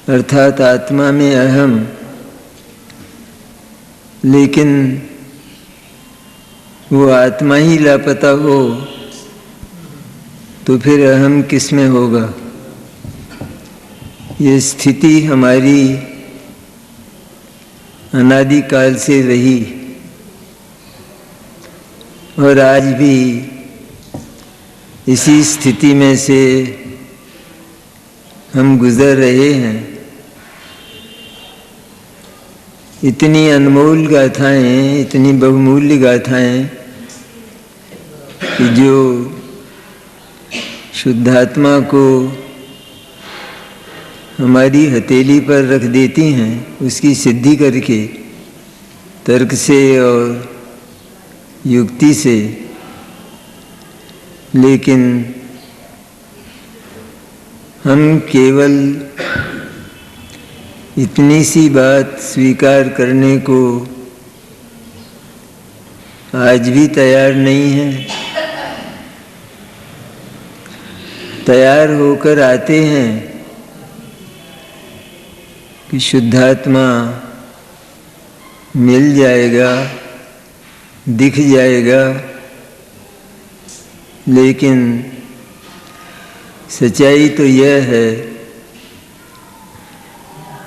अर्थात आत्मा में अहम, लेकिन वो आत्मा ही लापता हो तो फिर अहम किस में होगा। ये स्थिति हमारी अनादिकाल से रही और आज भी इसी स्थिति में से हम गुजर रहे हैं। इतनी अनमोल गाथाएं, इतनी बहुमूल्य गाथाएं कि जो शुद्धात्मा को हमारी हथेली पर रख देती हैं, उसकी सिद्धि करके तर्क से और युक्ति से। लेकिन हम केवल इतनी सी बात स्वीकार करने को आज भी तैयार नहीं हैं। तैयार होकर आते हैं कि शुद्धात्मा मिल जाएगा, दिख जाएगा, लेकिन सच्चाई तो यह है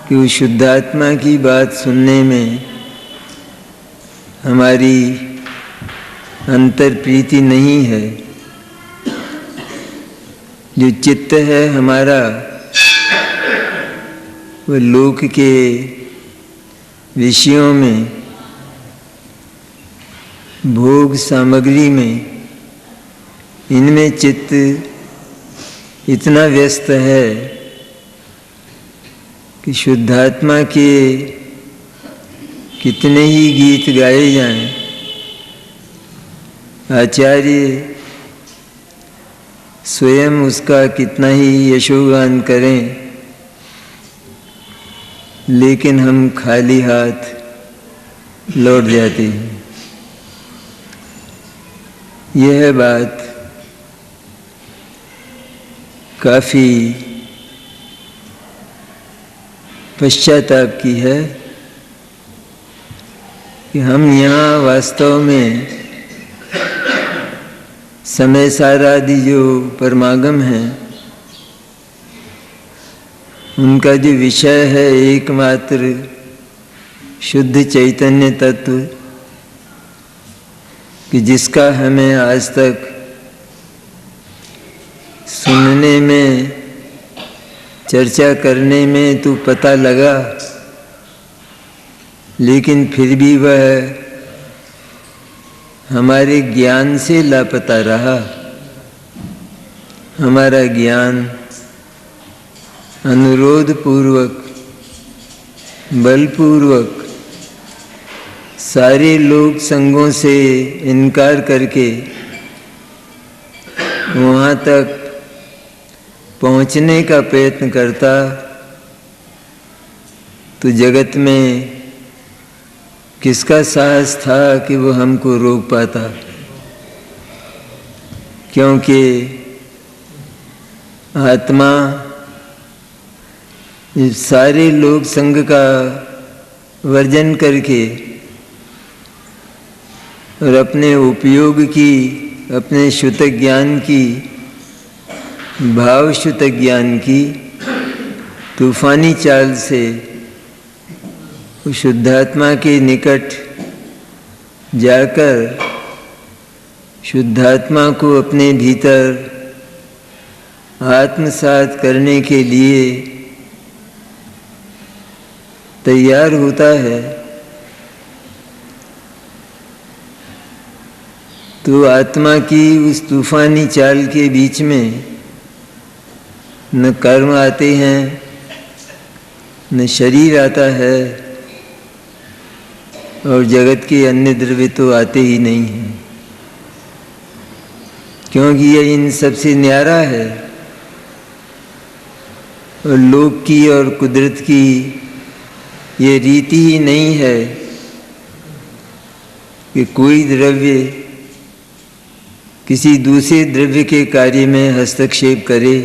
कि उस शुद्धात्मा की बात सुनने में हमारी अंतर प्रीति नहीं है। जो चित्त है हमारा, वह लोक के विषयों में, भोग सामग्री में, इनमें चित्त इतना व्यस्त है कि शुद्धात्मा के कितने ही गीत गाए जाएं, आचार्य स्वयं उसका कितना ही यशोगान करें, लेकिन हम खाली हाथ लौट जाते हैं। यह बात काफ़ी पश्चाताप की है कि हम यहाँ वास्तव में समय सारादि जो परमागम हैं, उनका जो विषय है एकमात्र शुद्ध चैतन्य तत्व, कि जिसका हमें आज तक सुनने में, चर्चा करने में तो पता लगा, लेकिन फिर भी वह हमारे ज्ञान से लापता रहा। हमारा ज्ञान अनुरोध पूर्वक, बलपूर्वक, सारे लोक संगों से इनकार करके वहाँ तक पहुँचने का प्रयत्न करता तो जगत में किसका साहस था कि वो हमको रोक पाता। क्योंकि आत्मा इस सारे लोक संग का वर्जन करके और अपने उपयोग की, अपने शुद्ध ज्ञान की, भाव शुद्ध ज्ञान की तूफानी चाल से शुद्धात्मा के निकट जाकर शुद्धात्मा को अपने भीतर आत्मसात करने के लिए तैयार होता है। तो आत्मा की उस तूफानी चाल के बीच में न कर्म आते हैं, न शरीर आता है, और जगत के अन्य द्रव्य तो आते ही नहीं हैं, क्योंकि यह इन सबसे न्यारा है। और लोक की और कुदरत की ये रीति ही नहीं है कि कोई द्रव्य किसी दूसरे द्रव्य के कार्य में हस्तक्षेप करे,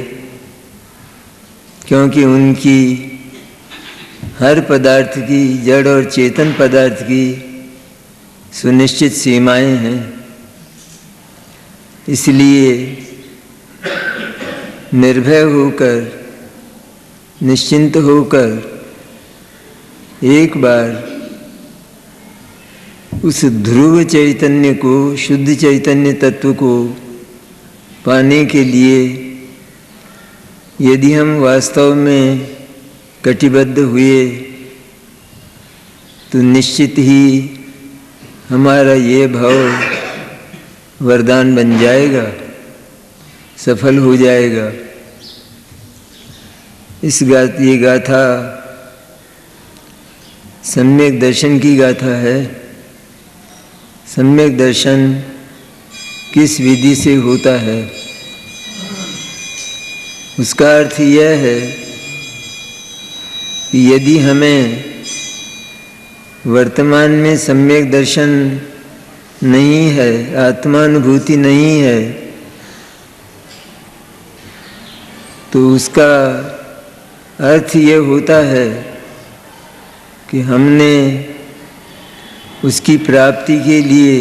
क्योंकि उनकी हर पदार्थ की, जड़ और चेतन पदार्थ की सुनिश्चित सीमाएं हैं। इसलिए निर्भय होकर, निश्चिंत होकर एक बार उस ध्रुव चैतन्य को, शुद्ध चैतन्य तत्व को पाने के लिए यदि हम वास्तव में कटिबद्ध हुए तो निश्चित ही हमारा ये भाव वरदान बन जाएगा, सफल हो जाएगा। ये गाथा सम्यक दर्शन की गाथा है। सम्यक दर्शन किस विधि से होता है, उसका अर्थ यह है कि यदि हमें वर्तमान में सम्यक दर्शन नहीं है, आत्मानुभूति नहीं है, तो उसका अर्थ ये होता है कि हमने उसकी प्राप्ति के लिए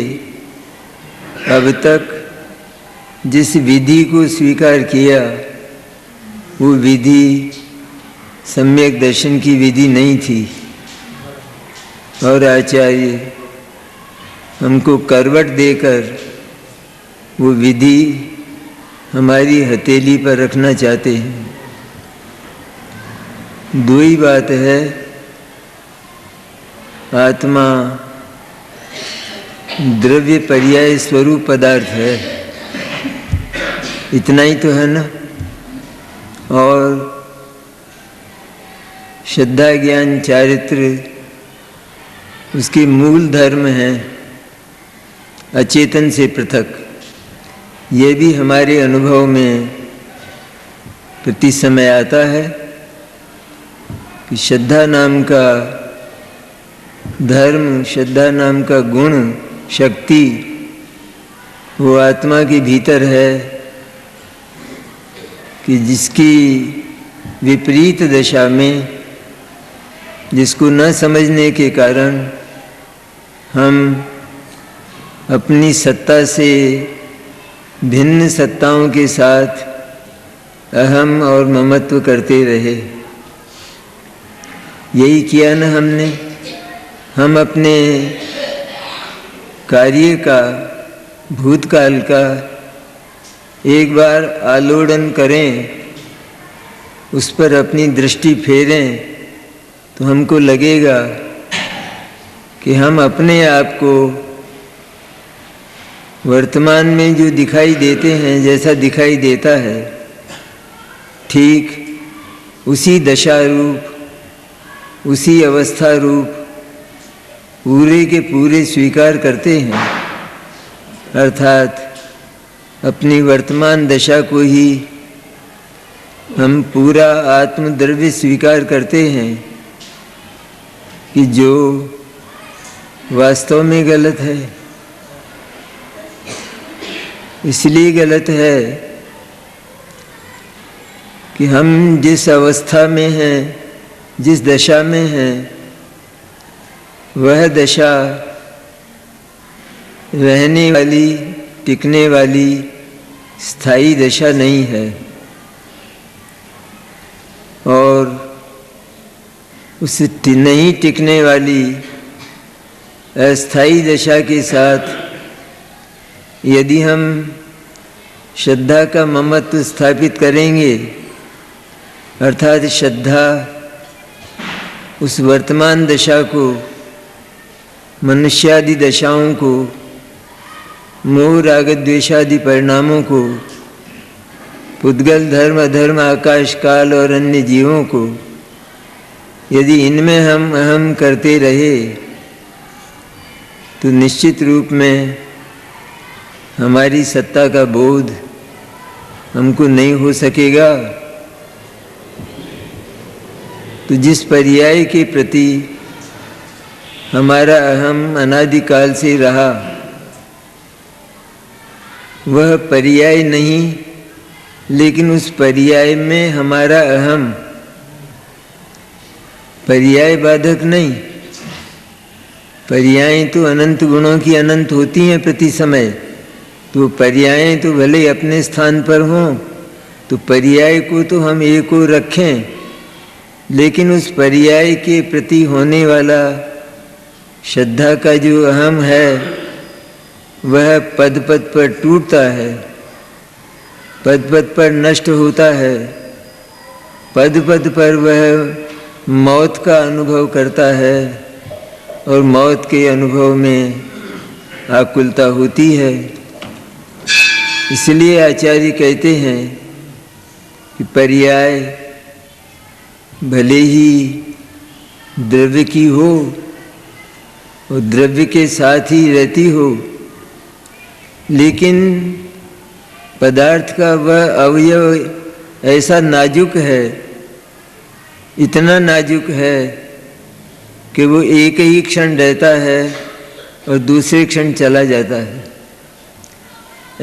अब तक जिस विधि को स्वीकार किया वो विधि सम्यक दर्शन की विधि नहीं थी, और आचार्य हमको करवट देकर वो विधि हमारी हथेली पर रखना चाहते हैं। दो ही बात है, आत्मा द्रव्य पर्याय स्वरूप पदार्थ है, इतना ही तो है ना। और श्रद्धा ज्ञान चारित्र उसके मूल धर्म हैं, अचेतन से पृथक। ये भी हमारे अनुभव में प्रति समय आता है कि श्रद्धा नाम का धर्म, श्रद्धा नाम का गुण, शक्ति वो आत्मा के भीतर है कि जिसकी विपरीत दशा में, जिसको न समझने के कारण हम अपनी सत्ता से भिन्न सत्ताओं के साथ अहम और ममत्व करते रहे। यही किया न हमने। हम अपने कार्य का, भूतकाल का एक बार आलोड़न करें, उस पर अपनी दृष्टि फेरें, तो हमको लगेगा कि हम अपने आप को वर्तमान में जो दिखाई देते हैं, जैसा दिखाई देता है, ठीक उसी दशा रूप, उसी अवस्था रूप पूरे के पूरे स्वीकार करते हैं। अर्थात अपनी वर्तमान दशा को ही हम पूरा आत्मद्रव्य स्वीकार करते हैं कि जो वास्तव में गलत है। इसलिए गलत है कि हम जिस अवस्था में हैं, जिस दशा में हैं, वह दशा रहने वाली, टिकने वाली, स्थायी दशा नहीं है। और उस नहीं टिकने वाली अस्थायी दशा के साथ यदि हम श्रद्धा का ममत्व स्थापित करेंगे, अर्थात श्रद्धा उस वर्तमान दशा को, मनुष्यादि दशाओं को, मोह राग द्वेषादि परिणामों को, पुद्गल धर्म अधर्म आकाश काल और अन्य जीवों को, यदि इनमें हम अहम करते रहे तो निश्चित रूप में हमारी सत्ता का बोध हमको नहीं हो सकेगा। तो जिस पर्याय के प्रति हमारा अहम अनादिकाल से रहा, वह पर्याय नहीं, लेकिन उस पर्याय में हमारा अहम पर्याय बाधक नहीं। पर्याय तो अनंत गुणों की अनंत होती हैं प्रति समय, तो पर्याय तो भले अपने स्थान पर हों, तो पर्याय को तो हम एक को रखें, लेकिन उस पर्याय के प्रति होने वाला श्रद्धा का जो अहम है वह पद पद पर टूटता है, पद पद पर नष्ट होता है, पद पद पर वह मौत का अनुभव करता है और मौत के अनुभव में आकुलता होती है। इसलिए आचार्य कहते हैं कि पर्याय भले ही द्रव्य की हो और द्रव्य के साथ ही रहती हो, लेकिन पदार्थ का वह अवयव ऐसा नाजुक है, इतना नाजुक है कि वो एक ही क्षण रहता है और दूसरे क्षण चला जाता है।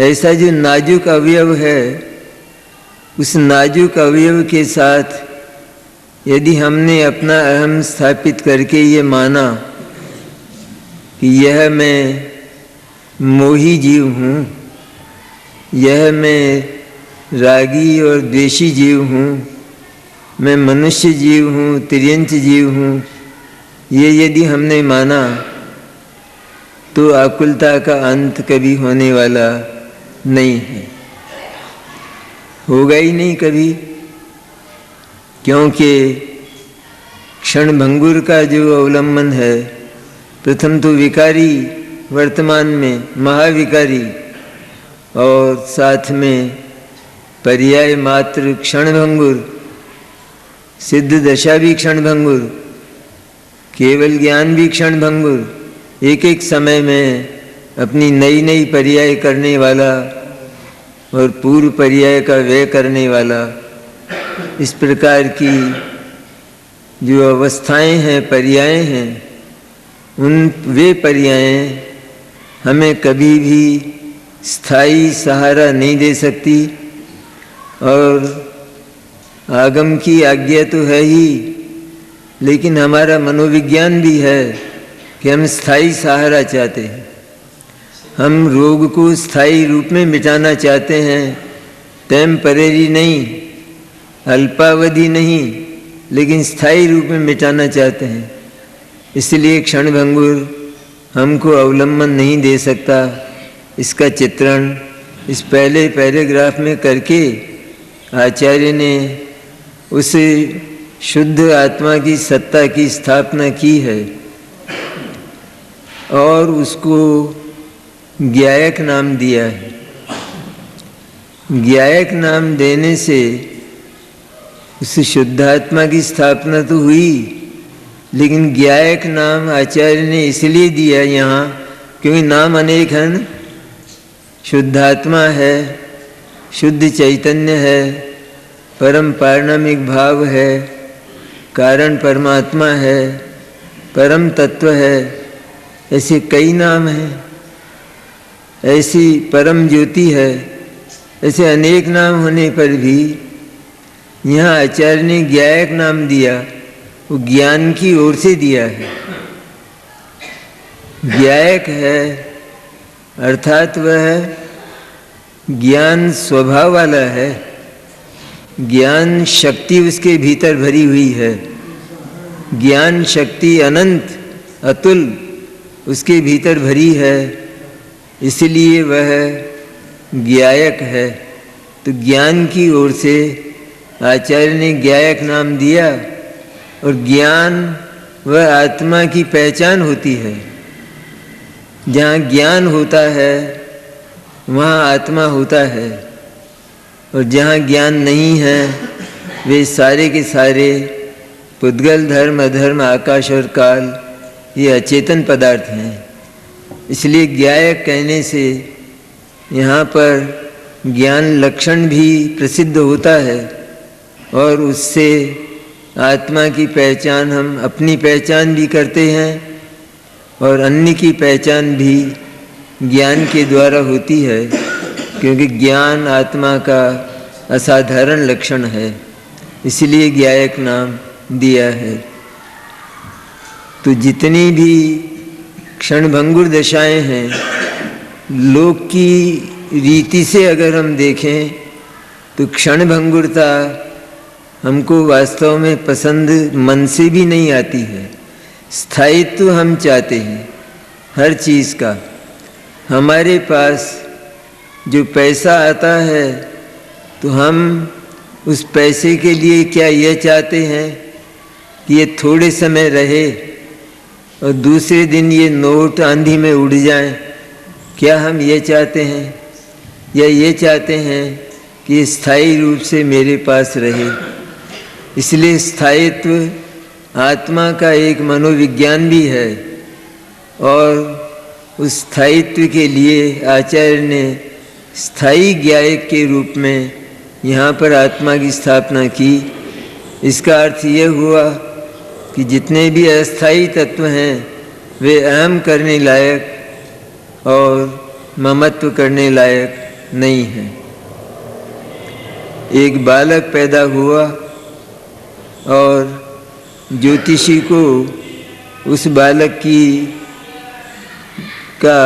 ऐसा जो नाजुक अवयव है, उस नाजुक अवयव के साथ यदि हमने अपना अहम स्थापित करके ये माना कि यह मैं मोही जीव हूँ, यह मैं रागी और द्वेषी जीव हूँ, मैं मनुष्य जीव हूँ, तिर्यंच जीव हूँ, ये यदि हमने माना तो आकुलता का अंत कभी होने वाला नहीं है, होगा ही नहीं कभी। क्योंकि क्षणभंगुर का जो अवलंबन है, प्रथम तो विकारी, वर्तमान में महाविकारी, और साथ में पर्याय मात्र क्षणभंगुर, सिद्ध दशा भी क्षणभंगुर, केवल ज्ञान भी क्षणभंगुर, एक एक समय में अपनी नई नई पर्याय करने वाला और पूर्व पर्याय का व्यय करने वाला। इस प्रकार की जो अवस्थाएं हैं, पर्याय हैं, उन वे पर्याय हमें कभी भी स्थायी सहारा नहीं दे सकती। और आगम की आज्ञा तो है ही, लेकिन हमारा मनोविज्ञान भी है कि हम स्थायी सहारा चाहते हैं। हम रोग को स्थायी रूप में मिटाना चाहते हैं, टेम्परेरी नहीं, अल्पावधि नहीं, लेकिन स्थायी रूप में मिटाना चाहते हैं। इसलिए क्षणभंगुर हमको अवलंबन नहीं दे सकता। इसका चित्रण इस पहले पैराग्राफ में करके आचार्य ने उस शुद्ध आत्मा की सत्ता की स्थापना की है और उसको ज्ञायक नाम दिया है। ज्ञायक नाम देने से उस शुद्धात्मा की स्थापना तो हुई, लेकिन ज्ञायक नाम आचार्य ने इसलिए दिया यहाँ क्योंकि नाम अनेक हैं न। शुद्धात्मा है, शुद्ध चैतन्य है, परम पारणामिक भाव है, कारण परमात्मा है, परम तत्व है, ऐसे कई नाम हैं। ऐसी परम ज्योति है, ऐसे अनेक नाम होने पर भी यहाँ आचार्य ने ज्ञायक नाम दिया, वो ज्ञान की ओर से दिया है। ज्ञायक है अर्थात वह ज्ञान स्वभाव वाला है, ज्ञान शक्ति उसके भीतर भरी हुई है, ज्ञान शक्ति अनंत अतुल उसके भीतर भरी है, इसलिए वह ज्ञायक है। तो ज्ञान की ओर से आचार्य ने ज्ञायक नाम दिया। और ज्ञान वह आत्मा की पहचान होती है। जहाँ ज्ञान होता है वहाँ आत्मा होता है, और जहाँ ज्ञान नहीं है वे सारे के सारे पुद्गल, धर्म, अधर्म, आकाश और काल ये अचेतन पदार्थ हैं। इसलिए ज्ञायक कहने से यहाँ पर ज्ञान लक्षण भी प्रसिद्ध होता है और उससे आत्मा की पहचान, हम अपनी पहचान भी करते हैं और अन्य की पहचान भी ज्ञान के द्वारा होती है, क्योंकि ज्ञान आत्मा का असाधारण लक्षण है। इसलिए ज्ञायक नाम दिया है। तो जितनी भी क्षणभंगुर दशाएं हैं, लोक की रीति से अगर हम देखें तो क्षणभंगुरता हमको वास्तव में पसंद मन से भी नहीं आती है। स्थायित्व हम चाहते हैं हर चीज़ का। हमारे पास जो पैसा आता है तो हम उस पैसे के लिए क्या यह चाहते हैं कि ये थोड़े समय रहे और दूसरे दिन ये नोट आंधी में उड़ जाएं? क्या हम ये चाहते हैं, या ये चाहते हैं कि ये स्थायी रूप से मेरे पास रहे? इसलिए स्थायित्व आत्मा का एक मनोविज्ञान भी है, और उस स्थायित्व के लिए आचार्य ने स्थायी ज्ञायक के रूप में यहाँ पर आत्मा की स्थापना की। इसका अर्थ ये हुआ कि जितने भी अस्थायी तत्व हैं वे अहम करने लायक और ममत्व करने लायक नहीं हैं। एक बालक पैदा हुआ और ज्योतिषी को उस बालक का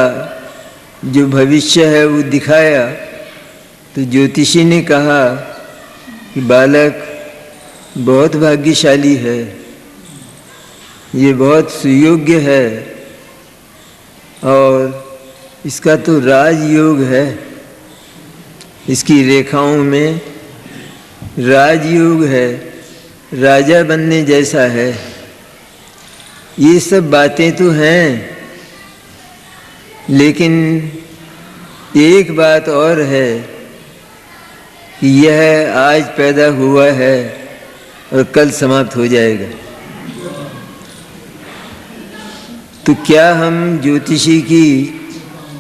जो भविष्य है वो दिखाया, तो ज्योतिषी ने कहा कि बालक बहुत भाग्यशाली है, ये बहुत सुयोग्य है और इसका तो राजयोग है, इसकी रेखाओं में राजयोग है, राजा बनने जैसा है। ये सब बातें तो हैं, लेकिन एक बात और है कि यह आज पैदा हुआ है और कल समाप्त हो जाएगा। तो क्या हम ज्योतिषी की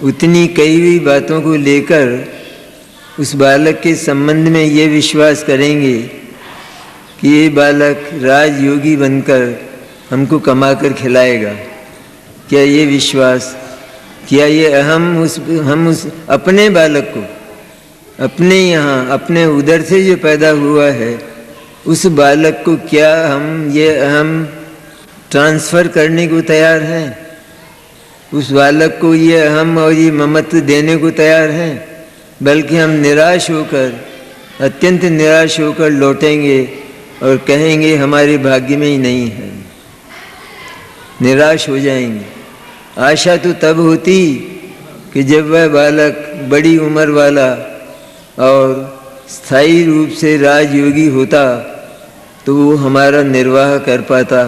उतनी कही हुई बातों को लेकर उस बालक के संबंध में ये विश्वास करेंगे कि ये बालक राजयोगी बनकर हमको कमा कर खिलाएगा? क्या ये विश्वास, क्या ये हम उस अपने बालक को, अपने यहाँ अपने उदर से जो पैदा हुआ है उस बालक को क्या हम ये अहम ट्रांसफ़र करने को तैयार हैं? उस बालक को ये अहम और ये ममत्व देने को तैयार हैं? बल्कि हम निराश होकर, अत्यंत निराश होकर लौटेंगे और कहेंगे हमारे भाग्य में ही नहीं है, निराश हो जाएंगे। आशा तो तब होती कि जब वह बालक बड़ी उम्र वाला और स्थायी रूप से राजयोगी होता तो वो हमारा निर्वाह कर पाता,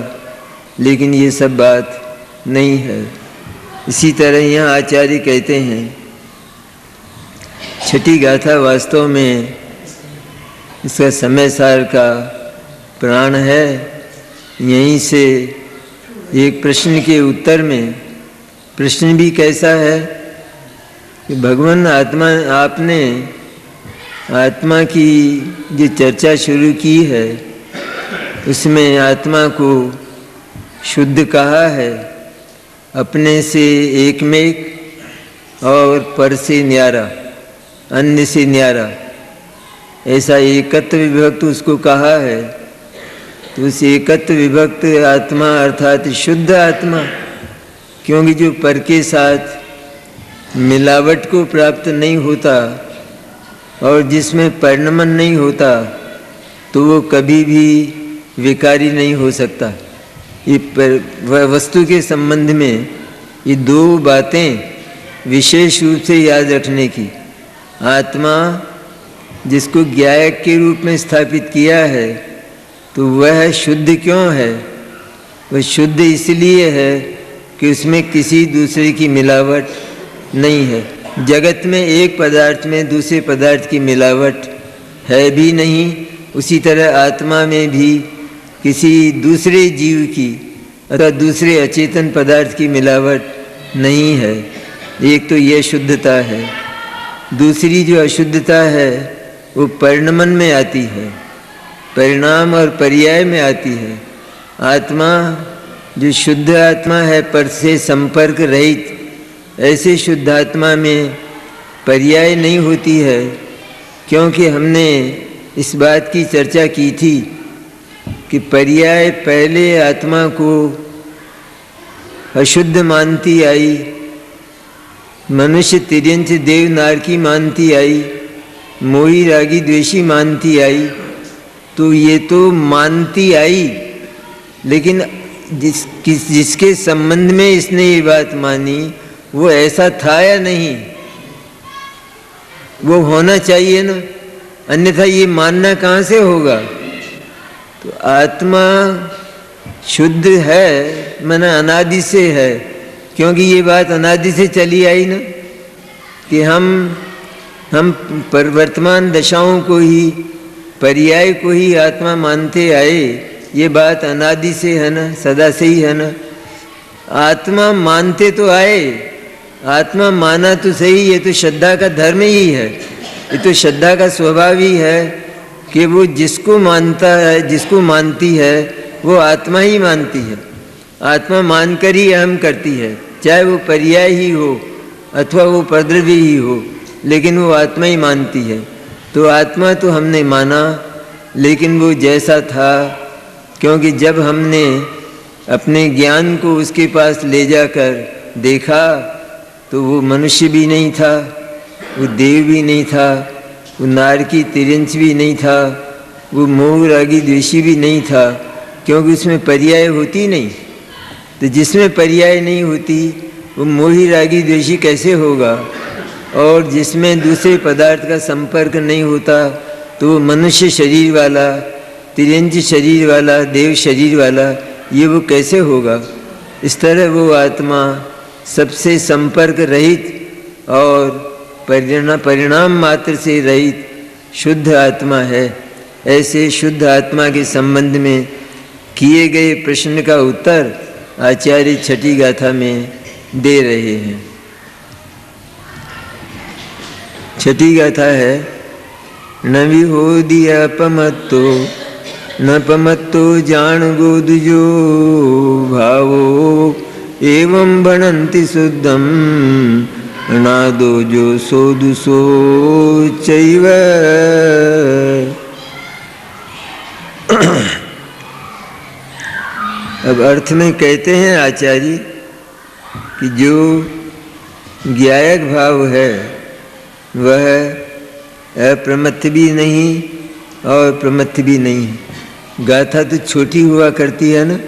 लेकिन ये सब बात नहीं है। इसी तरह यहाँ आचार्य कहते हैं, छठी गाथा वास्तव में इसका समय सार का प्राण है। यहीं से एक प्रश्न के उत्तर में, प्रश्न भी कैसा है कि भगवान आत्मा, आपने आत्मा की जो चर्चा शुरू की है उसमें आत्मा को शुद्ध कहा है, अपने से एकमेक और पर से न्यारा, अन्य से न्यारा, ऐसा एकत्व विभक्त उसको कहा है। तो उस एकत्व विभक्त आत्मा अर्थात शुद्ध आत्मा, क्योंकि जो पर के साथ मिलावट को प्राप्त नहीं होता और जिसमें परिणमन नहीं होता तो वो कभी भी विकारी नहीं हो सकता। ये वस्तु के संबंध में ये दो बातें विशेष रूप से याद रखने की। आत्मा जिसको ज्ञायक के रूप में स्थापित किया है तो वह शुद्ध क्यों है? वह शुद्ध इसलिए है कि उसमें किसी दूसरे की मिलावट नहीं है। जगत में एक पदार्थ में दूसरे पदार्थ की मिलावट है भी नहीं, उसी तरह आत्मा में भी किसी दूसरे जीव की अथवा दूसरे अचेतन पदार्थ की मिलावट नहीं है। एक तो ये शुद्धता है, दूसरी जो अशुद्धता है वो परिणमन में आती है, परिणाम और पर्याय में आती है। आत्मा जो शुद्ध आत्मा है पर से संपर्क रहित, ऐसे शुद्ध आत्मा में पर्याय नहीं होती है, क्योंकि हमने इस बात की चर्चा की थी कि पर्याय पहले आत्मा को अशुद्ध मानती आई, मनुष्य तिर्यंच देव नारकी मानती आई, मोही रागी द्वेषी मानती आई। तो ये तो मानती आई, लेकिन जिसके संबंध में इसने ये बात मानी वो ऐसा था या नहीं, वो होना चाहिए ना, अन्यथा ये मानना कहाँ से होगा। तो आत्मा शुद्ध है माना अनादि से है, क्योंकि ये बात अनादि से चली आई ना कि हम वर्तमान दशाओं को ही, पर्याय को ही आत्मा मानते आए। ये बात अनादि से है ना, सदा से ही है ना। आत्मा मानते तो आए, आत्मा माना तो सही, ये तो श्रद्धा का धर्म ही है, ये तो श्रद्धा का स्वभाव ही है कि वो जिसको मानता है, जिसको मानती है वो आत्मा ही मानती है। आत्मा मानकर ही अहम करती है, चाहे वो पर्याय ही हो अथवा वो परद्रव्य ही हो, लेकिन वो आत्मा ही मानती है। तो आत्मा तो हमने माना, लेकिन वो जैसा था, क्योंकि जब हमने अपने ज्ञान को उसके पास ले जाकर देखा तो वो मनुष्य भी नहीं था, वो देव भी नहीं था, वो नारकी तिर्यंच भी नहीं था, वो मोह रागी द्वेषी भी नहीं था, क्योंकि उसमें पर्याय होती नहीं। तो जिसमें पर्याय नहीं होती वो मोही रागी द्वेषी कैसे होगा। और जिसमें दूसरे पदार्थ का संपर्क नहीं होता तो वो मनुष्य शरीर वाला, तिर्यंच शरीर वाला, देव शरीर वाला, ये वो कैसे होगा। इस तरह वो आत्मा सबसे संपर्क रहित और परिणाम मात्र से रहित शुद्ध आत्मा है। ऐसे शुद्ध आत्मा के संबंध में किए गए प्रश्न का उत्तर आचार्य छठी गाथा में दे रहे हैं। छठी गाथा है, न विहोदिया पमत्तो न पमत्तो जान गोदुजो भावो एवं भणन्ति शुद्धम नादो जो सोदुसो चैव। अब अर्थ में कहते हैं आचार्य कि जो ज्ञायक भाव है वह अप्रमत्त भी नहीं और प्रमत्त भी नहीं है। गाथा तो छोटी हुआ करती है ना,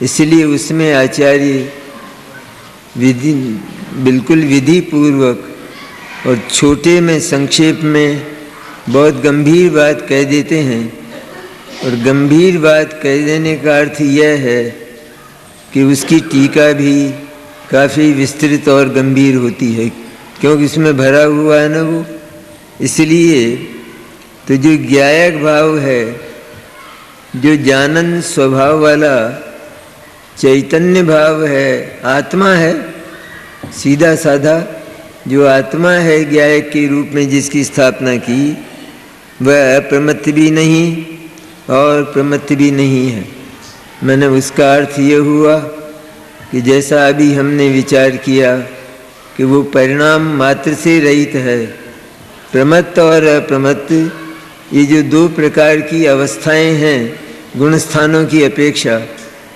इसलिए उसमें आचार्य बिल्कुल विधि पूर्वक और छोटे में संक्षेप में बहुत गंभीर बात कह देते हैं। और गंभीर बात कह देने का अर्थ यह है कि उसकी टीका भी काफ़ी विस्तृत और गंभीर होती है, क्योंकि इसमें भरा हुआ है ना वो। इसलिए तो जो ज्ञायक भाव है, जो जानन स्वभाव वाला चैतन्य भाव है, आत्मा है, सीधा साधा जो आत्मा है ज्ञायक के रूप में जिसकी स्थापना की, वह अप्रमत्त भी नहीं और प्रमत्त भी नहीं है। मैंने उसका अर्थ ये हुआ कि जैसा अभी हमने विचार किया कि वो परिणाम मात्र से रहित है। प्रमत्त और अप्रमत्त ये जो दो प्रकार की अवस्थाएं हैं गुणस्थानों की अपेक्षा,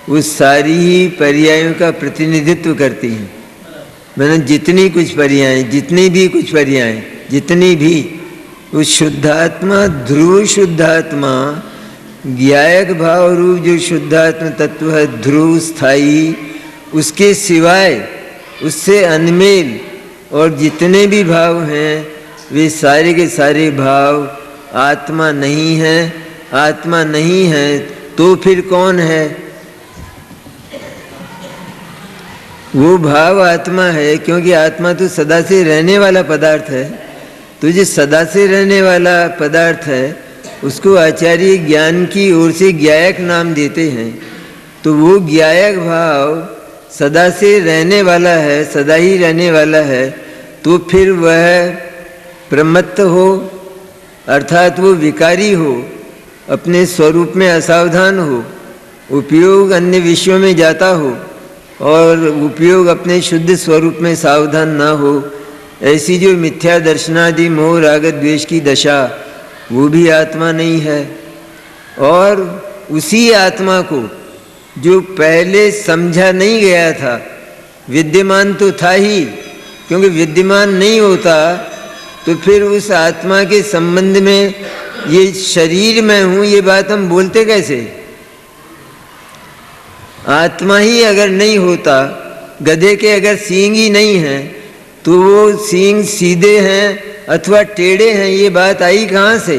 वो सारी ही पर्यायों का प्रतिनिधित्व करती हैं। मैंने जितनी कुछ पर्याय, जितनी भी कुछ पर्याय, जितनी भी, उस शुद्धात्मा, ध्रुव शुद्धात्मा, ज्ञायक भाव रूप जो शुद्धात्मा तत्व है, ध्रुव स्थायी, उसके सिवाय, उससे अनमेल और जितने भी भाव हैं वे सारे के सारे भाव आत्मा नहीं हैं। आत्मा नहीं है तो फिर कौन है? वो भाव आत्मा है, क्योंकि आत्मा तो सदा से रहने वाला पदार्थ है। तो जो सदा से रहने वाला पदार्थ है उसको आचार्य ज्ञान की ओर से ज्ञायक नाम देते हैं। तो वो ज्ञायक भाव सदा से रहने वाला है, सदा ही रहने वाला है, तो फिर वह प्रमत्त हो, अर्थात वो विकारी हो, अपने स्वरूप में असावधान हो, उपयोग अन्य विषयों में जाता हो और उपयोग अपने शुद्ध स्वरूप में सावधान ना हो। ऐसी जो मिथ्या दर्शनादि मोह राग द्वेष की दशा, वो भी आत्मा नहीं है। और उसी आत्मा को जो पहले समझा नहीं गया था, विद्यमान तो था ही, क्योंकि विद्यमान नहीं होता तो फिर उस आत्मा के संबंध में ये शरीर में हूँ ये बात हम बोलते कैसे? आत्मा ही अगर नहीं होता, गधे के अगर सींग ही नहीं हैं तो वो सींग सीधे हैं अथवा टेढ़े हैं, ये बात आई कहाँ से?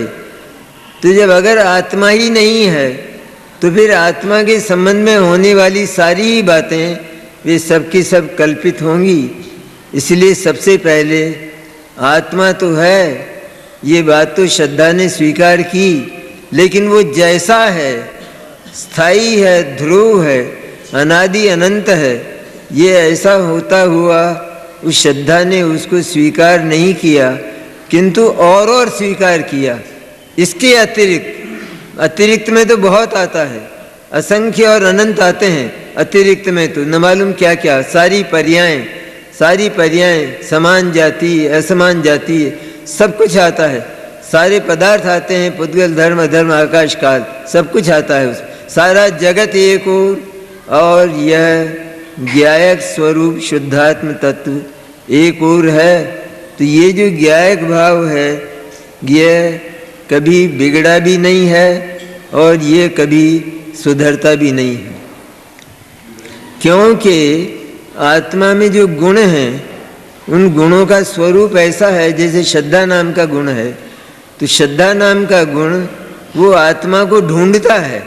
तो जब अगर आत्मा ही नहीं है तो फिर आत्मा के संबंध में होने वाली सारी ही बातें वे सब की सब कल्पित होंगी। इसलिए सबसे पहले आत्मा तो है, ये बात तो श्रद्धा ने स्वीकार की, लेकिन वो जैसा है, स्थायी है, ध्रुव है, अनादि अनंत है, ये ऐसा होता हुआ उस श्रद्धा ने उसको स्वीकार नहीं किया, किंतु और स्वीकार किया। इसके अतिरिक्त में तो बहुत आता है, असंख्य और अनंत आते हैं। अतिरिक्त में तो न मालूम क्या क्या, सारी पर्यायें, समान जाति, असमान जाति, सब कुछ आता है। सारे पदार्थ आते हैं, पुद्गल, धर्म, अधर्म, आकाश, काल, सब कुछ आता है। सारा जगत एक और यह ज्ञायक स्वरूप शुद्धात्म तत्व एक और है। तो ये जो ज्ञायक भाव है, यह कभी बिगड़ा भी नहीं है और ये कभी सुधरता भी नहीं है, क्योंकि आत्मा में जो गुण हैं उन गुणों का स्वरूप ऐसा है। जैसे श्रद्धा नाम का गुण है, तो श्रद्धा नाम का गुण वो आत्मा को ढूंढता है।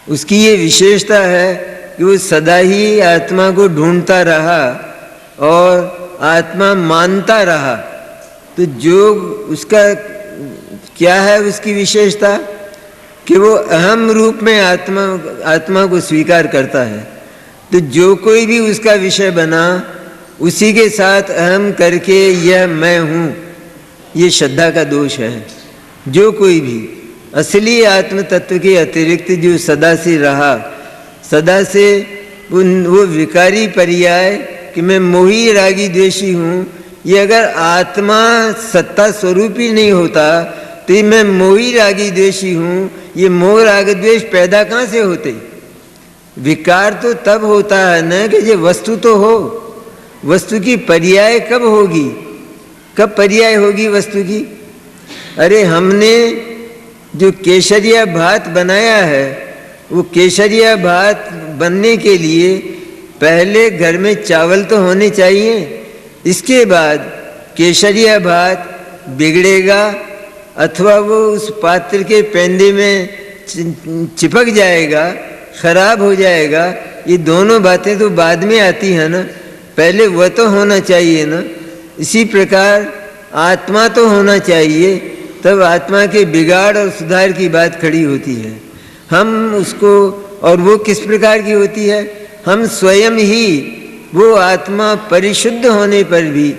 उसकी ये विशेषता है कि वो सदा ही आत्मा को ढूंढता रहा और आत्मा मानता रहा। तो जो उसका क्या है, उसकी विशेषता कि वो अहम रूप में आत्मा को स्वीकार करता है। तो जो कोई भी उसका विषय बना, उसी के साथ अहम करके यह मैं हूँ, ये श्रद्धा का दोष है। जो कोई भी असली आत्म तत्व के अतिरिक्त जो सदा से रहा, सदा से वो विकारी पर्याय कि मैं मोही रागी द्वेषी हूँ, ये अगर आत्मा सत्ता स्वरूप ही नहीं होता तो ये मैं मोही रागी द्वेषी हूँ, ये मोह राग द्वेष पैदा कहाँ से होते? विकार तो तब होता है न कि ये वस्तु तो हो। वस्तु की पर्याय कब होगी? कब पर्याय होगी वस्तु की? अरे हमने जो केसरिया भात बनाया है, वो केसरिया भात बनने के लिए पहले घर में चावल तो होने चाहिए, इसके बाद केसरिया भात बिगड़ेगा अथवा वो उस पात्र के पेंदे में चिपक जाएगा, खराब हो जाएगा। ये दोनों बातें तो बाद में आती है ना, पहले वह तो होना चाहिए ना। इसी प्रकार आत्मा तो होना चाहिए, तब आत्मा के बिगाड़ और सुधार की बात खड़ी होती है। हम उसको, और वो किस प्रकार की होती है? हम स्वयं ही वो आत्मा परिशुद्ध होने पर भी,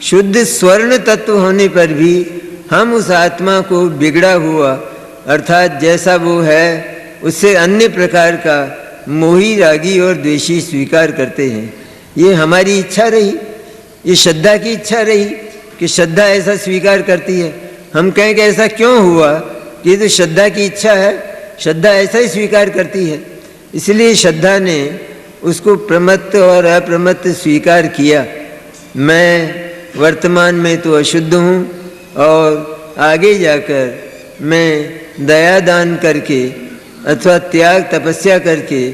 शुद्ध स्वर्ण तत्व होने पर भी हम उस आत्मा को बिगड़ा हुआ अर्थात जैसा वो है उससे अन्य प्रकार का मोही रागी और द्वेषी स्वीकार करते हैं। ये हमारी इच्छा रही, ये श्रद्धा की इच्छा रही कि श्रद्धा ऐसा स्वीकार करती है। हम कहें कि ऐसा क्यों हुआ? ये तो श्रद्धा की इच्छा है, श्रद्धा ऐसा ही स्वीकार करती है। इसलिए श्रद्धा ने उसको प्रमत्त और अप्रमत्त स्वीकार किया। मैं वर्तमान में तो अशुद्ध हूँ और आगे जाकर मैं दया दान करके अथवा त्याग तपस्या करके,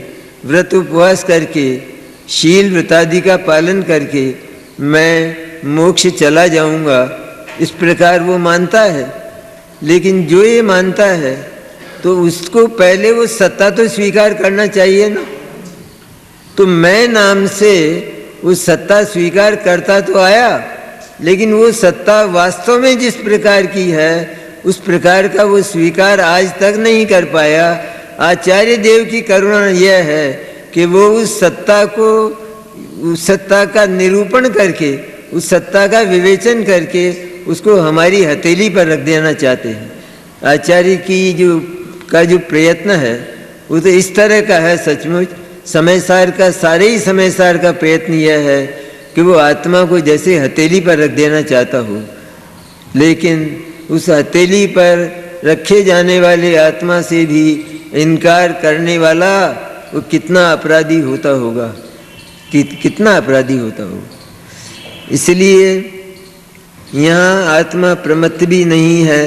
व्रत उपवास करके, शील व्रतादि का पालन करके मैं मोक्ष चला जाऊंगा, इस प्रकार वो मानता है। लेकिन जो ये मानता है तो उसको पहले वो सत्ता तो स्वीकार करना चाहिए ना। तो मैं नाम से वो सत्ता स्वीकार करता तो आया, लेकिन वो सत्ता वास्तव में जिस प्रकार की है उस प्रकार का वो स्वीकार आज तक नहीं कर पाया। आचार्य देव की करुणा यह है कि वो उस सत्ता को, उस सत्ता का निरूपण करके, उस सत्ता का विवेचन करके उसको हमारी हथेली पर रख देना चाहते हैं। आचार्य की जो प्रयत्न है वो तो इस तरह का है। सचमुच समय सार का, सारे ही समय सार का प्रयत्न यह है कि वो आत्मा को जैसे हथेली पर रख देना चाहता हो, लेकिन उस हथेली पर रखे जाने वाले आत्मा से भी इनकार करने वाला वो कितना अपराधी होता होगा, कितना अपराधी होता होगा। इसलिए यहाँ आत्मा प्रमत्त भी नहीं है,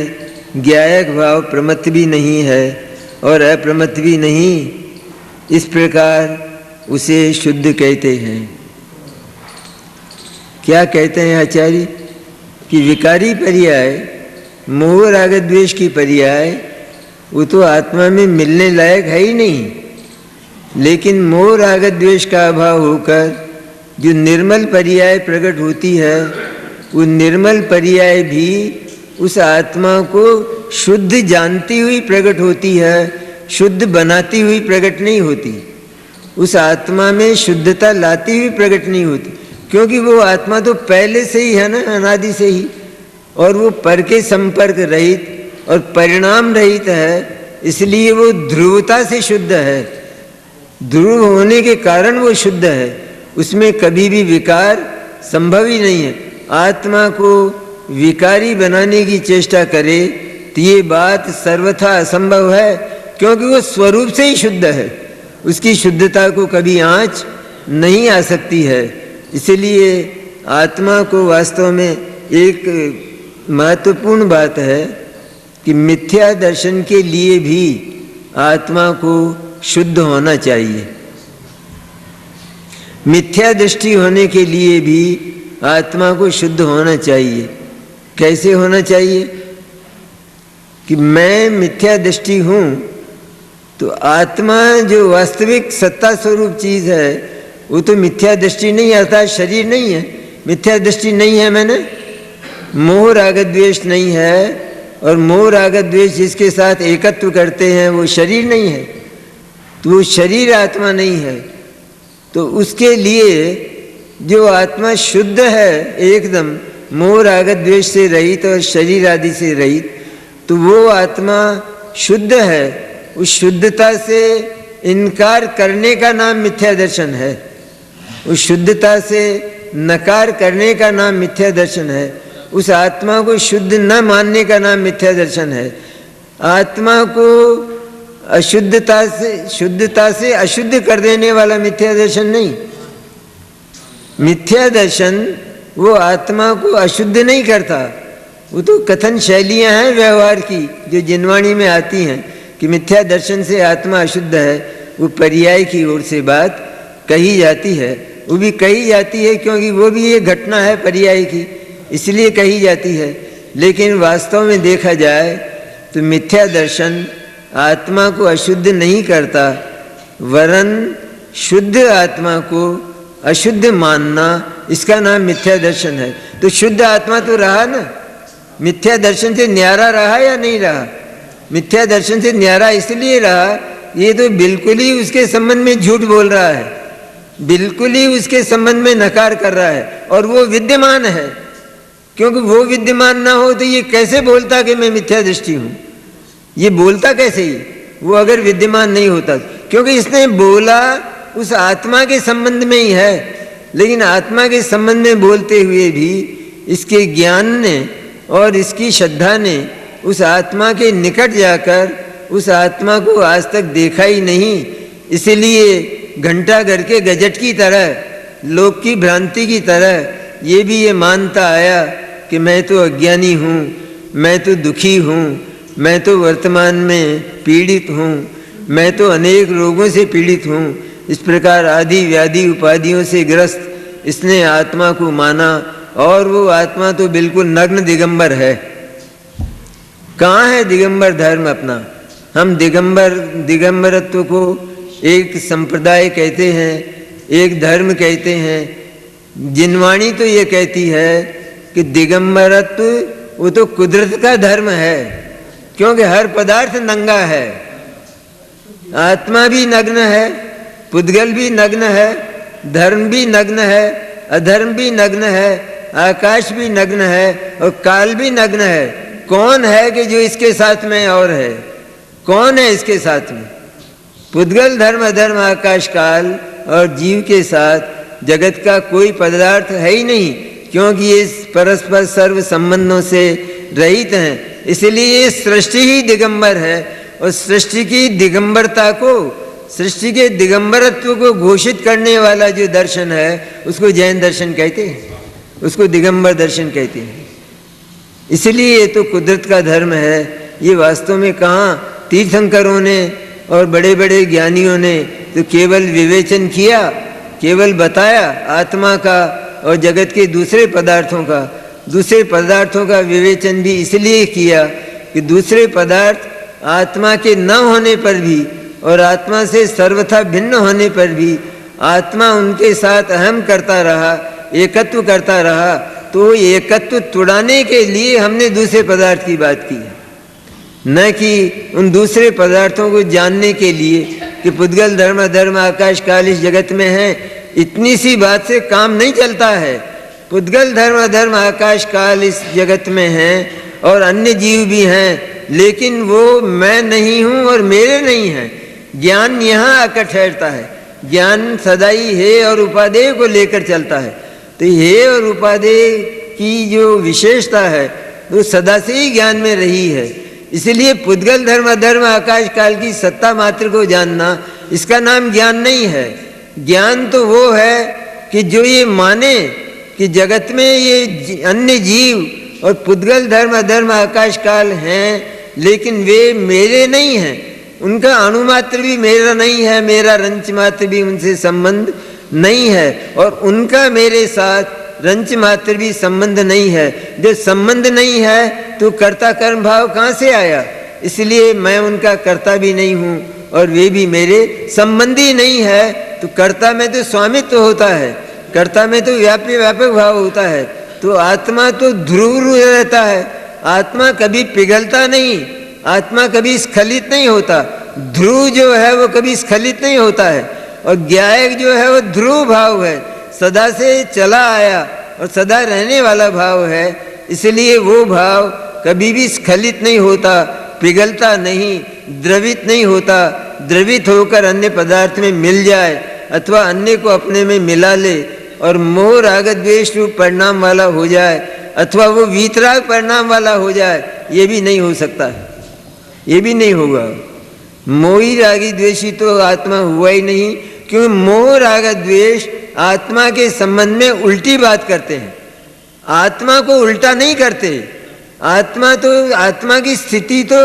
ज्ञायक भाव प्रमत्त भी नहीं है और अप्रमत्त भी नहीं, इस प्रकार उसे शुद्ध कहते हैं। क्या कहते हैं आचार्य कि विकारी पर्याय, मोह राग द्वेष की पर्याय वो तो आत्मा में मिलने लायक है ही नहीं, लेकिन मोह राग द्वेष का अभाव होकर जो निर्मल पर्याय प्रकट होती है, वो निर्मल पर्याय भी उस आत्मा को शुद्ध जानती हुई प्रकट होती है, शुद्ध बनाती हुई प्रकट नहीं होती। उस आत्मा में शुद्धता लाती हुई प्रकट नहीं होती, क्योंकि वो आत्मा तो पहले से ही है ना, अनादि से ही, और वो पर के संपर्क रहित और परिणाम रहित है, इसलिए वो ध्रुवता से शुद्ध है। ध्रुव होने के कारण वो शुद्ध है, उसमें कभी भी विकार संभव ही नहीं है। आत्मा को विकारी बनाने की चेष्टा करे तो ये बात सर्वथा असंभव है, क्योंकि वो स्वरूप से ही शुद्ध है, उसकी शुद्धता को कभी आँच नहीं आ सकती है। इसलिए आत्मा को वास्तव में एक महत्वपूर्ण बात है कि मिथ्या दर्शन के लिए भी आत्मा को शुद्ध होना चाहिए। मिथ्या दृष्टि होने के लिए भी आत्मा को शुद्ध होना चाहिए। कैसे होना चाहिए कि मैं मिथ्या दृष्टि हूँ, तो आत्मा जो वास्तविक सत्ता स्वरूप चीज़ है वो तो मिथ्या दृष्टि नहीं आता, शरीर नहीं है, मिथ्या दृष्टि नहीं है। मैंने मोह राग द्वेष नहीं है, और मोह राग द्वेष जिसके साथ एकत्व करते हैं वो शरीर नहीं है, तो वो शरीर आत्मा नहीं है। तो उसके लिए जो आत्मा शुद्ध है, एकदम मोह राग द्वेष से रहित और शरीर आदि से रहित, तो वो आत्मा शुद्ध है। उस शुद्धता से इनकार करने का नाम मिथ्या दर्शन है, उस शुद्धता से नकार करने का नाम मिथ्या दर्शन है, उस आत्मा को शुद्ध न मानने का नाम मिथ्या दर्शन है। आत्मा को अशुद्धता से शुद्धता से अशुद्ध कर देने वाला मिथ्या दर्शन नहीं। मिथ्या दर्शन वो आत्मा को अशुद्ध नहीं करता, वो तो कथन शैलियाँ हैं व्यवहार की जो जिनवाणी में आती हैं कि मिथ्या दर्शन से आत्मा अशुद्ध है, वो पर्याय की ओर से बात कही जाती है। वो भी कही जाती है क्योंकि वो भी एक घटना है पर्याय की, इसलिए कही जाती है। लेकिन वास्तव में देखा जाए तो मिथ्या दर्शन आत्मा को अशुद्ध नहीं करता, वरन शुद्ध आत्मा को अशुद्ध मानना, इसका नाम मिथ्या दर्शन है। तो शुद्ध आत्मा तो रहा ना, मिथ्या दर्शन से न्यारा रहा या नहीं रहा? मिथ्या दर्शन से न्यारा इसलिए रहा, ये तो बिल्कुल ही उसके संबंध में झूठ बोल रहा है, बिल्कुल ही उसके संबंध में नकार कर रहा है, और वो विद्यमान है। क्योंकि वो विद्यमान ना हो तो ये कैसे बोलता कि मैं मिथ्या दृष्टि हूँ? ये बोलता कैसे ही वो अगर विद्यमान नहीं होता? क्योंकि इसने बोला उस आत्मा के संबंध में ही है, लेकिन आत्मा के संबंध में बोलते हुए भी इसके ज्ञान ने और इसकी श्रद्धा ने उस आत्मा के निकट जाकर उस आत्मा को आज तक देखा ही नहीं। इसलिए घंटा घर के गजट की तरह, लोक की भ्रांति की तरह ये भी ये मानता आया कि मैं तो अज्ञानी हूँ, मैं तो दुखी हूँ, मैं तो वर्तमान में पीड़ित हूँ, मैं तो अनेक रोगों से पीड़ित हूँ। इस प्रकार आदि व्याधि उपाधियों से ग्रस्त इसने आत्मा को माना, और वो आत्मा तो बिल्कुल नग्न दिगंबर है। कहाँ है दिगंबर धर्म अपना? हम दिगंबरत्व को एक संप्रदाय कहते हैं, एक धर्म कहते हैं। जिनवाणी तो ये कहती है कि दिगंबरत्व वो तो कुदरत का धर्म है, क्योंकि हर पदार्थ नंगा है। आत्मा भी नग्न है, पुद्गल भी नग्न है, धर्म भी नग्न है, अधर्म भी नग्न है, आकाश भी नग्न है और काल भी नग्न है। कौन है कि जो इसके साथ में और है? कौन है इसके साथ में? पुद्गल, धर्म, अधर्म, आकाश, काल और जीव के साथ जगत का कोई पदार्थ है ही नहीं, क्योंकि ये परस्पर सर्व संबंधों से रहित हैं। इसलिए ये सृष्टि ही दिगंबर है, और सृष्टि की दिगंबरता को, सृष्टि के दिगंबरत्व को घोषित करने वाला जो दर्शन है उसको जैन दर्शन कहते हैं, उसको दिगंबर दर्शन कहते हैं। इसलिए ये तो कुदरत का धर्म है। ये वास्तव में कहाँ तीर्थंकरों ने और बड़े बड़े ज्ञानियों ने तो केवल विवेचन किया, केवल बताया आत्मा का और जगत के दूसरे पदार्थों का विवेचन भी इसलिए किया कि दूसरे पदार्थ आत्मा के न होने पर भी और आत्मा से सर्वथा भिन्न होने पर भी आत्मा उनके साथ अहम करता रहा, एकत्व करता रहा। तो एकत्व तुड़ाने के लिए हमने दूसरे पदार्थ की बात की, न कि उन दूसरे पदार्थों को जानने के लिए कि पुद्गल धर्म धर्म आकाश काल इस जगत में है। इतनी सी बात से काम नहीं चलता है। पुद्गल धर्म धर्म आकाश काल इस जगत में है और अन्य जीव भी हैं, लेकिन वो मैं नहीं हूँ और मेरे नहीं हैं। ज्ञान यहाँ आकर ठहरता है। ज्ञान सदाई हे और उपादेय को लेकर चलता है। तो हे और उपादेय की जो विशेषता है वो सदा से ही ज्ञान में रही है। इसलिए पुद्गल धर्म धर्म आकाश काल की सत्ता मात्र को जानना, इसका नाम ज्ञान नहीं है। ज्ञान तो वो है कि जो ये माने कि जगत में ये अन्य जीव और पुद्गल धर्म धर्म आकाश काल हैं, लेकिन वे मेरे नहीं हैं। उनका अणुमात्र भी मेरा नहीं है, मेरा रंच मात्र भी उनसे संबंध नहीं है, और उनका मेरे साथ रंच मात्र भी संबंध नहीं है। जब संबंध नहीं है तो कर्ता कर्म भाव कहाँ से आया? इसलिए मैं उनका कर्ता भी नहीं हूँ और वे भी मेरे संबंधी नहीं है। तो कर्ता में तो स्वामित्व होता है, कर्ता में तो व्यापक भाव होता है। तो आत्मा तो ध्रुव रहता है। आत्मा कभी पिघलता नहीं, आत्मा कभी स्खलित नहीं होता। ध्रुव जो है वो कभी स्खलित नहीं होता है, और ज्ञायक जो है वो ध्रुव भाव है, सदा से चला आया और सदा रहने वाला भाव है। इसलिए वो भाव कभी भी स्खलित नहीं होता, पिघलता नहीं, द्रवित नहीं होता। द्रवित होकर अन्य पदार्थ में मिल जाए अथवा अन्य को अपने में मिला ले और मोह राग द्वेष रूप परिणाम वाला हो जाए अथवा वो वीतराग परिणाम वाला हो जाए, ये भी नहीं हो सकता है, ये भी नहीं होगा। मोही रागी द्वेषी तो आत्मा हुआ ही नहीं, क्योंकि मोह राग द्वेष आत्मा के संबंध में उल्टी बात करते हैं, आत्मा को उल्टा नहीं करते। आत्मा की स्थिति तो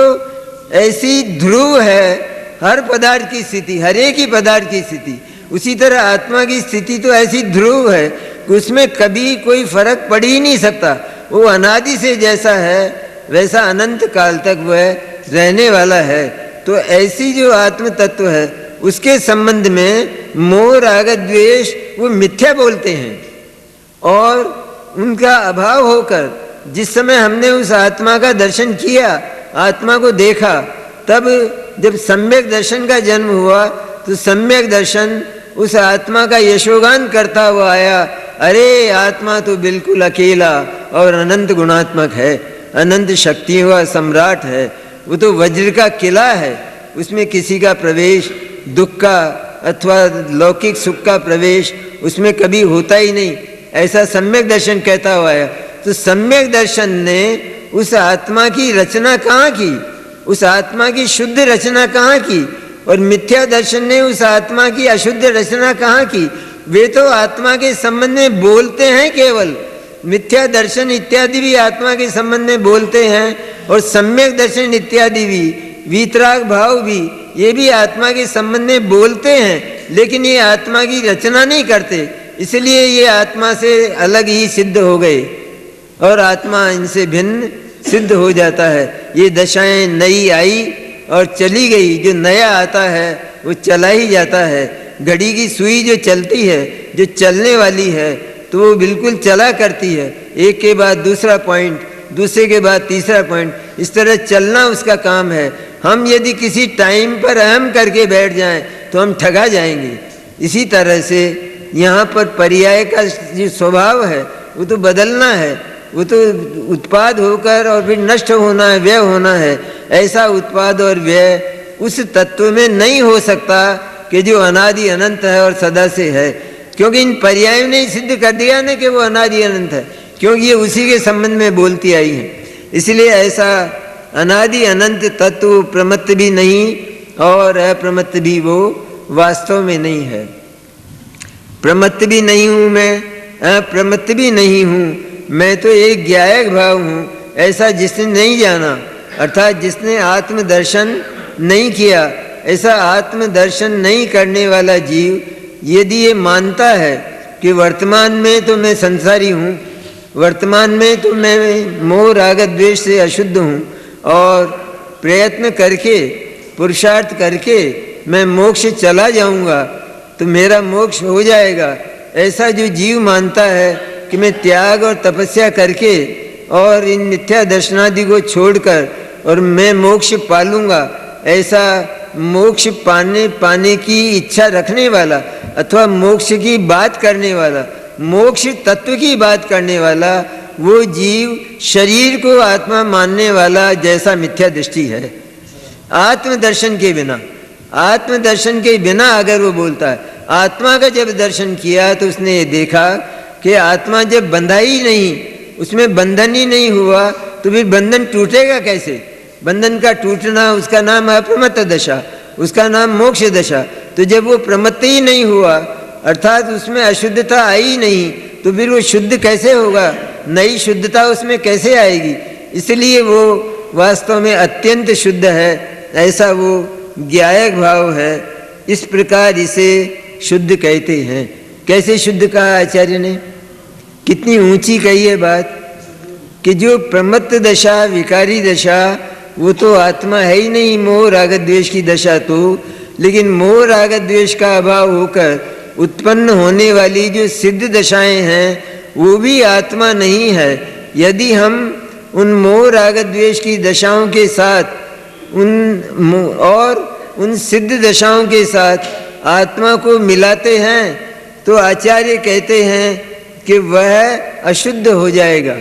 ऐसी ध्रुव है, हर पदार्थ की स्थिति, हर एक ही पदार्थ की स्थिति। उसी तरह आत्मा की स्थिति तो ऐसी ध्रुव है कि उसमें कभी कोई फर्क पड़ ही नहीं सकता। वो अनादि से जैसा है वैसा अनंत काल तक वह रहने वाला है। तो ऐसी जो आत्म तत्व है उसके संबंध में मोह राग द्वेष वो मिथ्या बोलते हैं, और उनका अभाव होकर जिस समय हमने उस आत्मा का दर्शन किया, आत्मा को देखा, तब जब सम्यक दर्शन का जन्म हुआ तो सम्यक दर्शन उस आत्मा का यशोगान करता हुआ आया। अरे आत्मा तो बिल्कुल अकेला और अनंत गुणात्मक है, अनंत शक्तियों का सम्राट है। वो तो वज्र का किला है, उसमें किसी का प्रवेश, दुख का अथवा लौकिक सुख का प्रवेश उसमें कभी होता ही नहीं, ऐसा सम्यक दर्शन कहता हुआ है। तो सम्यक दर्शन ने उस आत्मा की रचना कहाँ की, उस आत्मा की शुद्ध रचना कहाँ की, और मिथ्या दर्शन ने उस आत्मा की अशुद्ध रचना कहाँ की। वे तो आत्मा के संबंध में बोलते हैं, केवल मिथ्या दर्शन इत्यादि भी आत्मा के संबंध में बोलते हैं, और सम्यक दर्शन इत्यादि भी, वीतराग भाव भी, ये भी आत्मा के संबंध में बोलते हैं, लेकिन ये आत्मा की रचना नहीं करते। इसलिए ये आत्मा से अलग ही सिद्ध हो गए और आत्मा इनसे भिन्न सिद्ध हो जाता है। ये दशाएं नई आई और चली गई, जो नया आता है वो चला ही जाता है। घड़ी की सुई जो चलती है, जो चलने वाली है, तो वो बिल्कुल चला करती है, एक के बाद दूसरा पॉइंट, दूसरे के बाद तीसरा पॉइंट, इस तरह चलना उसका काम है। हम यदि किसी टाइम पर अहम करके बैठ जाएं तो हम ठगा जाएंगे। इसी तरह से यहाँ पर पर्याय का जो स्वभाव है वो तो बदलना है, वो तो उत्पाद होकर और फिर नष्ट होना है, व्यय होना है। ऐसा उत्पाद और व्यय उस तत्व में नहीं हो सकता कि जो अनादि अनंत है और सदा से है, क्योंकि इन पर्यायों ने सिद्ध कर दिया ना कि वो अनादि अनंत है, क्योंकि ये उसी के संबंध में बोलती आई है। इसलिए ऐसा अनादि अनंत तत्व प्रमत्त भी नहीं और अप्रमत्त भी वो वास्तव में नहीं है। प्रमत्त भी नहीं हूँ मैं, अप्रमत्त भी नहीं हूँ, मैं तो एक ज्ञायक भाव हूँ, ऐसा जिसने नहीं जाना, अर्थात जिसने आत्मदर्शन नहीं किया, ऐसा आत्मदर्शन नहीं करने वाला जीव यदि ये मानता है कि वर्तमान में तो मैं संसारी हूँ, वर्तमान में तो मैं मोह राग द्वेष से अशुद्ध हूँ और प्रयत्न करके पुरुषार्थ करके मैं मोक्ष चला जाऊँगा, तो मेरा मोक्ष हो जाएगा, ऐसा जो जीव मानता है कि मैं त्याग और तपस्या करके और इन मिथ्या दर्शनादि को छोड़कर और मैं मोक्ष पालूंगा, ऐसा मोक्ष पाने की इच्छा रखने वाला अथवा मोक्ष की बात करने वाला, मोक्ष तत्व की बात करने वाला वो जीव शरीर को आत्मा मानने वाला जैसा मिथ्या दृष्टि है। आत्मदर्शन के बिना अगर वो बोलता है, आत्मा का जब दर्शन किया तो उसने ये देखा कि आत्मा जब बंधा ही नहीं, उसमें बंधन ही नहीं हुआ, तो फिर बंधन टूटेगा कैसे? बंधन का टूटना उसका नाम अप्रमत्त दशा, उसका नाम मोक्ष दशा। तो जब वो प्रमत्त ही नहीं हुआ, अर्थात उसमें अशुद्धता आई नहीं, तो फिर वो शुद्ध कैसे होगा? नई शुद्धता उसमें कैसे आएगी? इसलिए वो वास्तव में अत्यंत शुद्ध है, ऐसा वो ज्ञायक भाव है। इस प्रकार इसे शुद्ध कहते हैं। कैसे शुद्ध कहा आचार्य ने? कितनी ऊंची कही है बात कि जो प्रमत्त दशा, विकारी दशा, वो तो आत्मा है ही नहीं, मोह राग द्वेष की दशा तो, लेकिन मोह राग द्वेष का अभाव होकर उत्पन्न होने वाली जो सिद्ध दशाएं हैं वो भी आत्मा नहीं है। यदि हम उन मोह राग द्वेष की दशाओं के साथ उन सिद्ध दशाओं के साथ आत्मा को मिलाते हैं तो आचार्य कहते हैं कि वह अशुद्ध हो जाएगा।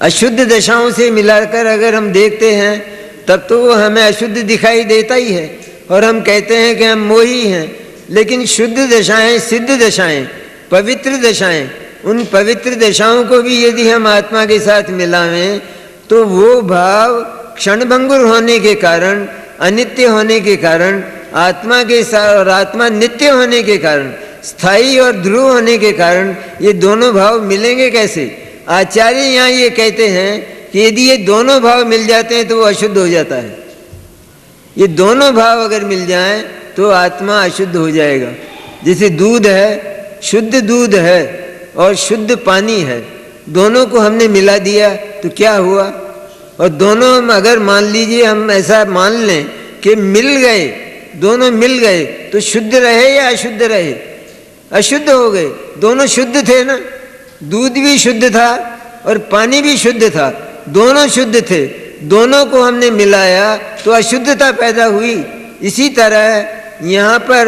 अशुद्ध दशाओं से मिलाकर अगर हम देखते हैं तब तो वो हमें अशुद्ध दिखाई देता ही है और हम कहते हैं कि हम मोही हैं। लेकिन शुद्ध दशाएं, सिद्ध दशाएं, पवित्र दशाएं, उन पवित्र दशाओं को भी यदि हम आत्मा के साथ मिलावें तो वो भाव क्षणभंगुर होने के कारण, अनित्य होने के कारण, आत्मा के साथ और आत्मा नित्य होने के कारण, स्थायी और ध्रुव होने के कारण ये दोनों भाव मिलेंगे कैसे? आचार्य यहाँ ये कहते हैं कि यदि ये दोनों भाव मिल जाते हैं तो वो अशुद्ध हो जाता है। ये दोनों भाव अगर मिल जाएं तो आत्मा अशुद्ध हो जाएगा। जैसे दूध है, शुद्ध दूध है और शुद्ध पानी है, दोनों को हमने मिला दिया तो क्या हुआ? और दोनों हम अगर मान लीजिए, हम ऐसा मान लें कि मिल गए, दोनों मिल गए, तो शुद्ध रहे या अशुद्ध रहे? अशुद्ध हो गए। दोनों शुद्ध थे ना, दूध भी शुद्ध था और पानी भी शुद्ध था, दोनों शुद्ध थे। दोनों को हमने मिलाया तो अशुद्धता पैदा हुई। इसी तरह यहाँ पर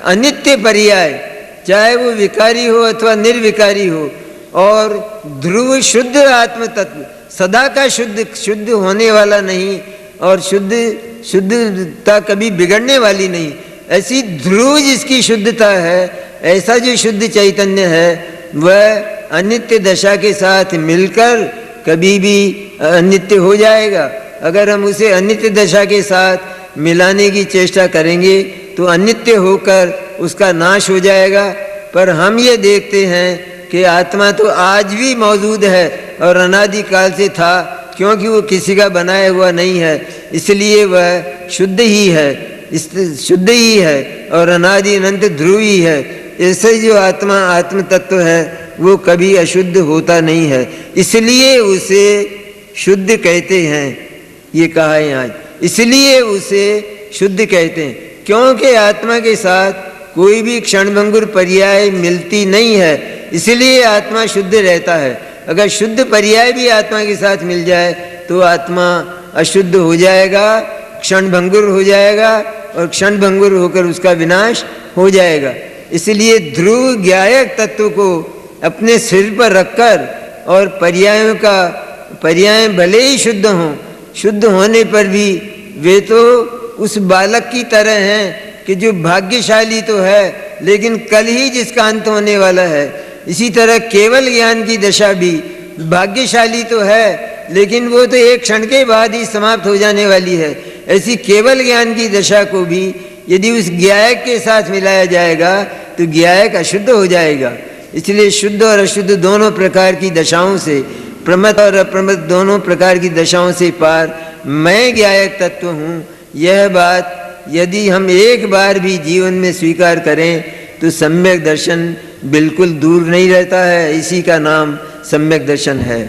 अनित्य पर्याय, चाहे वो विकारी हो अथवा निर्विकारी हो, और ध्रुव शुद्ध आत्म तत्व सदा का शुद्ध होने वाला नहीं और शुद्धता कभी बिगड़ने वाली नहीं, ऐसी ध्रुव जिसकी शुद्धता है, ऐसा जो शुद्ध चैतन्य है वह अनित्य दशा के साथ मिलकर कभी भी अनित्य हो जाएगा। अगर हम उसे अनित्य दशा के साथ मिलाने की चेष्टा करेंगे तो अनित्य होकर उसका नाश हो जाएगा। पर हम ये देखते हैं कि आत्मा तो आज भी मौजूद है और अनादि काल से था, क्योंकि वो किसी का बनाया हुआ नहीं है, इसलिए वह शुद्ध ही है, शुद्ध ही है और अनादि अनंत ध्रुव ही है। ऐसे जो आत्मा आत्म तत्व है वो कभी अशुद्ध होता नहीं है, इसलिए उसे शुद्ध कहते हैं। ये कहा है आज, इसलिए उसे शुद्ध कहते हैं, क्योंकि आत्मा के साथ कोई भी क्षणभंगुर पर्याय मिलती नहीं है, इसलिए आत्मा शुद्ध रहता है। अगर शुद्ध पर्याय भी आत्मा के साथ मिल जाए तो आत्मा अशुद्ध हो जाएगा, क्षणभंगुर हो जाएगा और क्षणभंगुर होकर उसका विनाश हो जाएगा। इसलिए ध्रुव ज्ञायक तत्व को अपने सिर पर रखकर, और पर्याय भले ही शुद्ध हों, शुद्ध होने पर भी वे तो उस बालक की तरह हैं कि जो भाग्यशाली तो है लेकिन कल ही जिसका अंत होने वाला है। इसी तरह केवल ज्ञान की दशा भी भाग्यशाली तो है लेकिन वो तो एक क्षण के बाद ही समाप्त हो जाने वाली है। ऐसी केवल ज्ञान की दशा को भी यदि उस ज्ञायक के साथ मिलाया जाएगा तो ज्ञायक अशुद्ध हो जाएगा। इसलिए शुद्ध और अशुद्ध दोनों प्रकार की दशाओं से, प्रमत्त और अप्रमत्त दोनों प्रकार की दशाओं से पार मैं ज्ञायक तत्व हूँ, यह बात यदि हम एक बार भी जीवन में स्वीकार करें तो सम्यक दर्शन बिल्कुल दूर नहीं रहता है। इसी का नाम सम्यक दर्शन है।